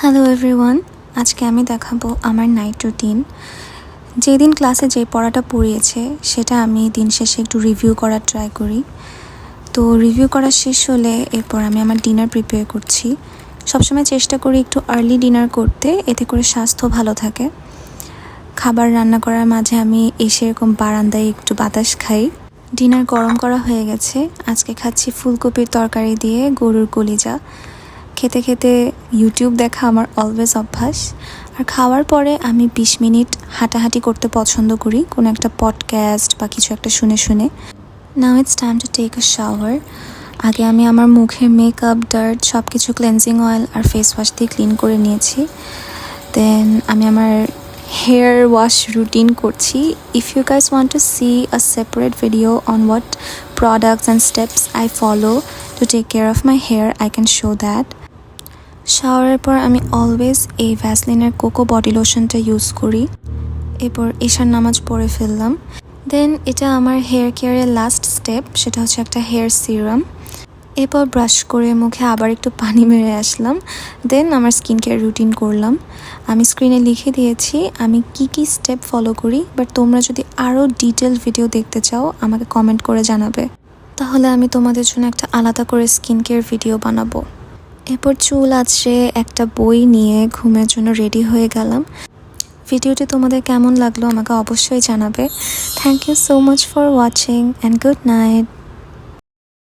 Hello everyone, আজকে আমি দেখাবো আমার নাইট রুটিন। যেদিন ক্লাসে যে পড়াটা পড়িয়েছে সেটা আমি দিন শেষে একটু রিভিউ করার ট্রাই করি। তো রিভিউ করা শেষ হলে এরপর আমি আমার ডিনার প্রিপেয়ার করছি। সবসময় চেষ্টা করি একটু আর্লি ডিনার করতে, এতে করে স্বাস্থ্য ভালো থাকে। খাবার রান্না করার মাঝে আমি এসে এরকম বারান্দায় একটু বাতাস খাই। ডিনার গরম করা হয়ে গেছে। আজকে খাচ্ছি ফুলকপির তরকারি দিয়ে গরুর কলিজা। খেতে খেতে ইউটিউব দেখা আমার অলওয়েজ অভ্যাস। আর খাওয়ার পরে আমি 20 মিনিট হাঁটাহাঁটি করতে পছন্দ করি, কোনো একটা পডকাস্ট বা কিছু একটা শুনে শুনে। Now it's time to take a shower. আগে আমি আমার মুখের মেকআপ, ডার্ট সব কিছু ক্লেন্সিং অয়েল আর ফেস ওয়াশ দিয়ে ক্লিন করে নিয়েছি। দেন আমি আমার হেয়ার ওয়াশ রুটিন করছি। If you guys want to see a separate video on what products and steps I follow to take care of my hair, I can show that. শাওয়ারের পর আমি always এই ভ্যাসলিনের cocoa body লোশনটা use করি। এরপর ঈশার নামাজ পড়ে ফেললাম। দেন এটা আমার হেয়ার কেয়ারের লাস্ট স্টেপ, সেটা হচ্ছে একটা হেয়ার সিরাম। এরপর ব্রাশ করে মুখে আবার একটু পানি মেরে আসলাম। দেন আমার স্কিন কেয়ার রুটিন করলাম। আমি স্ক্রিনে লিখে দিয়েছি আমি কি স্টেপ ফলো করি, বাট তোমরা যদি আরও ডিটেল ভিডিও দেখতে চাও আমাকে কমেন্ট করে জানাবে, তাহলে আমি তোমাদের জন্য একটা আলাদা করে স্কিন কেয়ার ভিডিও বানাবো। এরপর চুল আঁচড়ে একটা বই নিয়ে ঘুমের জন্য রেডি হয়ে গেলাম। ভিডিওটি তোমাদের কেমন লাগলো আমাকে অবশ্যই জানাবে। Thank you so much for watching and good night.